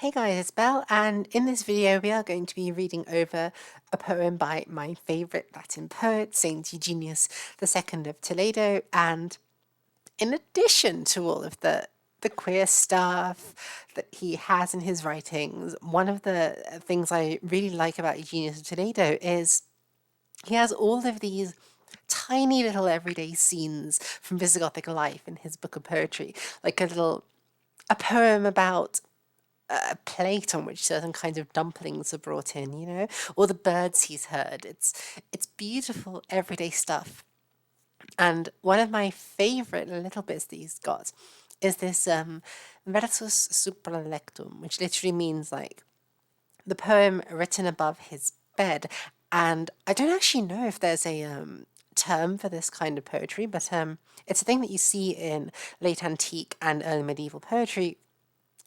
Hey guys, it's Belle, and in this video we are going to be reading over a poem by my favourite Latin poet, Saint Eugenius II of Toledo, and in addition to all of the queer stuff that he has in his writings, one of the things I really like about Eugenius of Toledo is he has all of these tiny little everyday scenes from Visigothic life in his book of poetry, like a poem about a plate on which certain kinds of dumplings are brought in, or the birds he's heard. It's beautiful everyday stuff. And one of my favorite little bits that he's got is this versus supralectum, which literally means like the poem written above his bed. And I don't actually know if there's a term for this kind of poetry, but it's a thing that you see in late antique and early medieval poetry,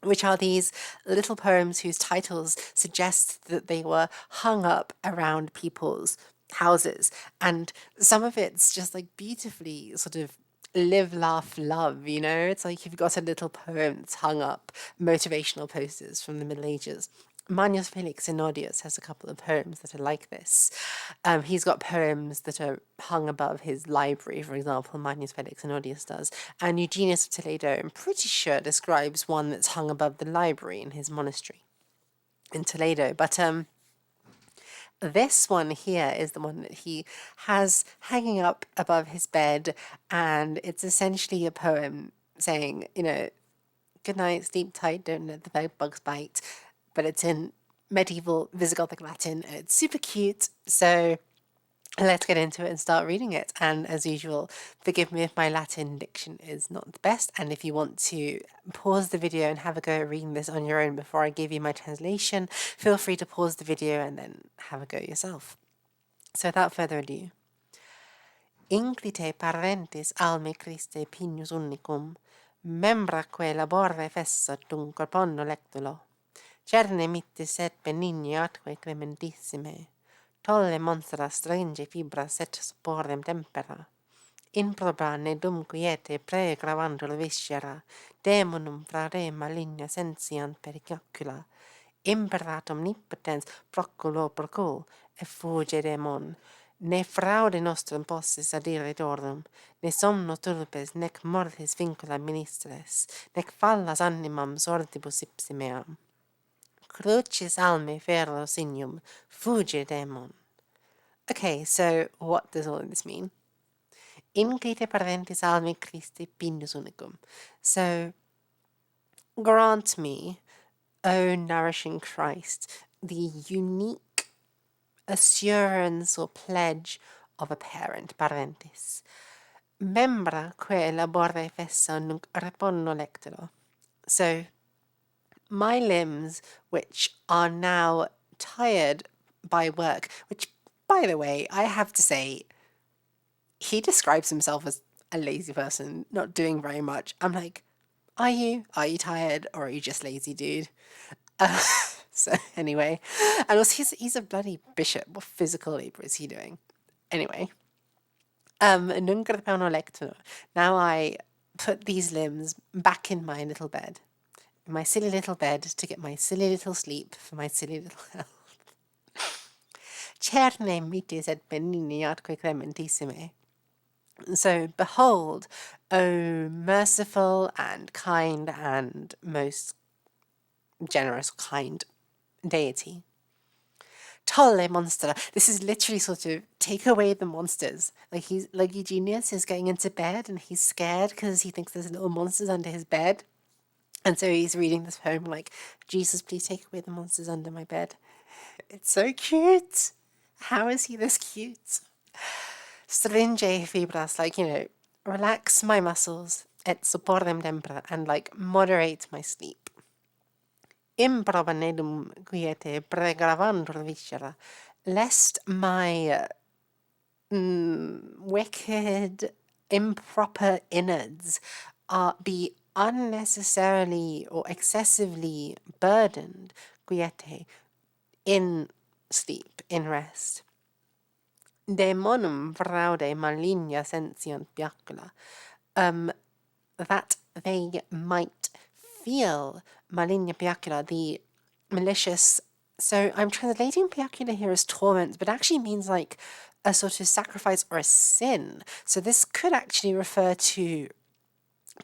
which are these little poems whose titles suggest that they were hung up around people's houses. And some of it's just like beautifully sort of live, laugh, love, It's like you've got a little poem that's hung up, motivational posters from the Middle Ages. Manius Felix Zenodius has a couple of poems that are like this. He's got poems that are hung above his library, for example, Manius Felix Zenodius does. And Eugenius of Toledo, I'm pretty sure, describes one that's hung above the library in his monastery in Toledo. But this one here is the one that he has hanging up above his bed, and it's essentially a poem saying, good night, sleep tight, don't let the bed bugs bite. But it's in medieval Visigothic Latin, and it's super cute. So let's get into it and start reading it. And as usual, forgive me if my Latin diction is not the best. And if you want to pause the video and have a go at reading this on your own before I give you my translation, feel free to pause the video and then have a go yourself. So without further ado. Inclite parentes alme Christe pignus unicum, membraque labore fessa tum corpono lectulo. Cerne mittis et benigni atque clementissime, tolle monstra strange fibras et sporem tempera. Improba ne dum quiete praegravantur viscera, demonum fra re maligna sentiant pericula, imperatum nipotens proculo procul, effuge demon, ne fraude nostrum possis adire dorum, ne somno turbes, nec mortis vincula ministres, nec fallas animam sordibus ipsimeam. Crucis alme ferro signum, fuge demon. Okay, so what does all of this mean? Inclite parentis alme Christi pinus unicum. So, grant me, O nourishing Christ, the unique assurance or pledge of a parent, parentis. Membra que labore fessa nunc reponno lectero. So, my limbs, which are now tired by work, which, by the way, I have to say, he describes himself as a lazy person, not doing very much. I'm like, are you? Are you tired, or are you just lazy, dude? So anyway, and also he's a bloody bishop. What physical labor is he doing? Anyway, nunc repauno lecto. Now I put these limbs back in my little bed. My silly little bed to get my silly little sleep for my silly little health. Cerne mitis et benigni atque clementissime. So behold, O merciful and kind and most generous, kind deity. Tolle monstra. This is literally sort of take away the monsters. Like he's like Eugenius is getting into bed and he's scared because he thinks there's little monsters under his bed. And so he's reading this poem like, Jesus, please take away the monsters under my bed. It's so cute. How is he this cute? Stringe fibras, like, relax my muscles, et supportem tempora, and like moderate my sleep. Improba nedum quiete pregravantur viscera, lest my wicked, improper innards be unnecessarily or excessively burdened, quiete, in sleep, in rest. Demonum fraude maligna sentiant piacula, that they might feel maligna piacula, the malicious. So I'm translating piacula here as torment, but actually means like a sort of sacrifice or a sin. So this could actually refer to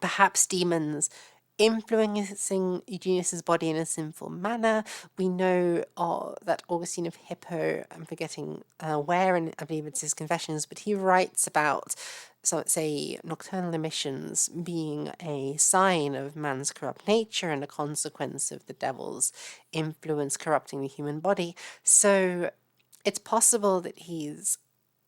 perhaps demons influencing Eugenius's body in a sinful manner. We know that Augustine of Hippo, I'm forgetting where, and I believe it's his Confessions, but he writes about, so let's say, nocturnal emissions being a sign of man's corrupt nature and a consequence of the devil's influence corrupting the human body. So it's possible that he's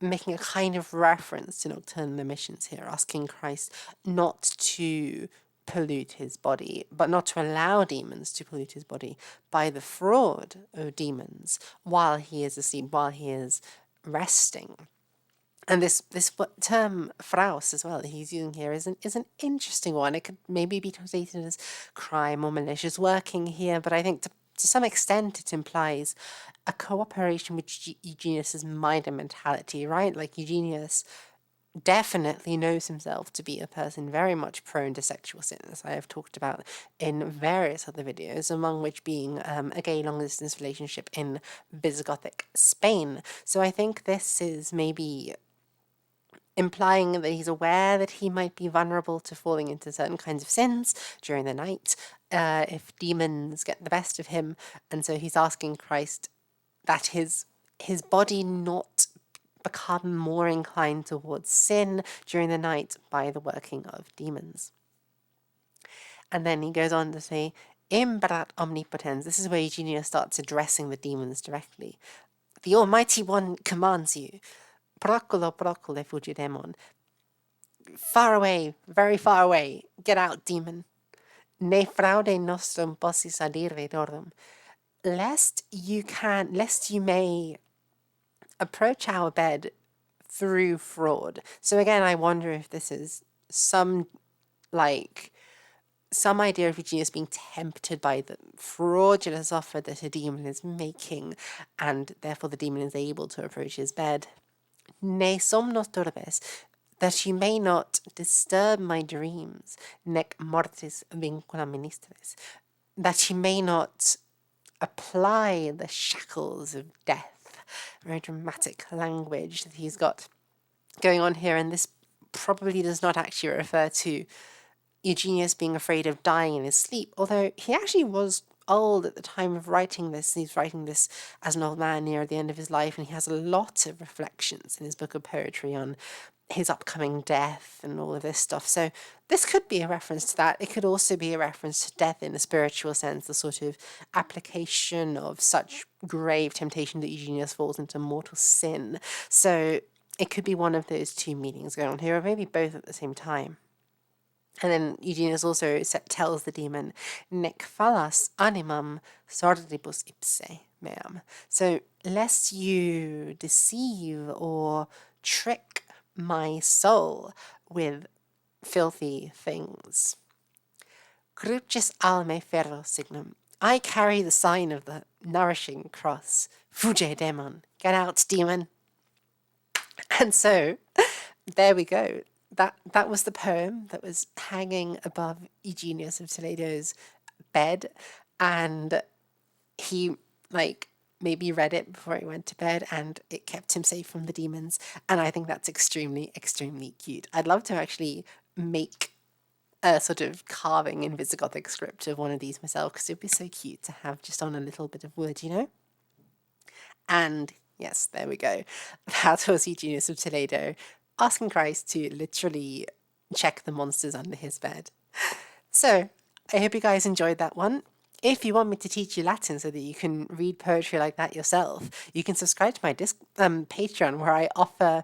making a kind of reference to nocturnal emissions here, asking Christ not to pollute his body, but not to allow demons to pollute his body by the fraud of demons while he is asleep, while he is resting. And this term "fraus" as well that he's using here is an interesting one. It could maybe be translated as crime or malicious working here, but I think to some extent it implies a cooperation with Eugenius's mind and mentality, right? Like Eugenius definitely knows himself to be a person very much prone to sexual sins. I have talked about in various other videos, among which being a gay long-distance relationship in Visigothic Spain. So I think this is maybe implying that he's aware that he might be vulnerable to falling into certain kinds of sins during the night if demons get the best of him. And so he's asking Christ that his body not become more inclined towards sin during the night by the working of demons. And then he goes on to say, Imbrat omnipotens. This is where Eugenius starts addressing the demons directly. The Almighty One commands you. Procolo procole fugidemon. Far away, very far away. Get out, demon. Ne fraude nostrum possis adire dorm. Lest you may approach our bed through fraud. So again, I wonder if this is some idea of Eugenius being tempted by the fraudulent offer that a demon is making, and therefore the demon is able to approach his bed. Ne somnos turbes, that you may not disturb my dreams, nec mortis vincula ministres, that you may not apply the shackles of death. Very dramatic language that he's got going on here, and this probably does not actually refer to Eugenius being afraid of dying in his sleep, although he actually was old at the time of writing this. He's writing this as an old man near the end of his life, and he has a lot of reflections in his book of poetry on his upcoming death and all of this stuff. So this could be a reference to that. It could also be a reference to death in a spiritual sense, the sort of application of such grave temptation that Eugenius falls into mortal sin. So it could be one of those two meanings going on here, or maybe both at the same time. And then Eugenius also tells the demon, nec fallas animam sordibus ipse meam. So lest you deceive or trick my soul with filthy things. Crucis alme ferro signum. I carry the sign of the nourishing cross. Fuge demon. Get out, demon. And so, there we go. That was the poem that was hanging above Eugenius of Toledo's bed, and he maybe read it before he went to bed, and it kept him safe from the demons. And I think that's extremely, extremely cute. I'd love to actually make a sort of carving in Visigothic script of one of these myself, because it'd be so cute to have just on a little bit of wood, you know? And yes, there we go. That was Eugenius of Toledo asking Christ to literally check the monsters under his bed. So, I hope you guys enjoyed that one. If you want me to teach you Latin so that you can read poetry like that yourself, you can subscribe to my Patreon, where I offer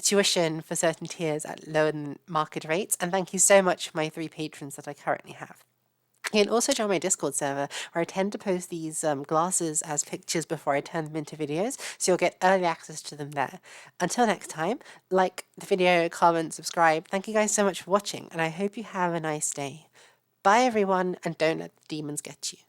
tuition for certain tiers at lower than market rates. And thank you so much for my 3 patrons that I currently have. You can also join my Discord server, where I tend to post these glasses as pictures before I turn them into videos, so you'll get early access to them there. Until next time, like the video, comment, subscribe. Thank you guys so much for watching, and I hope you have a nice day. Bye everyone, and don't let the demons get you.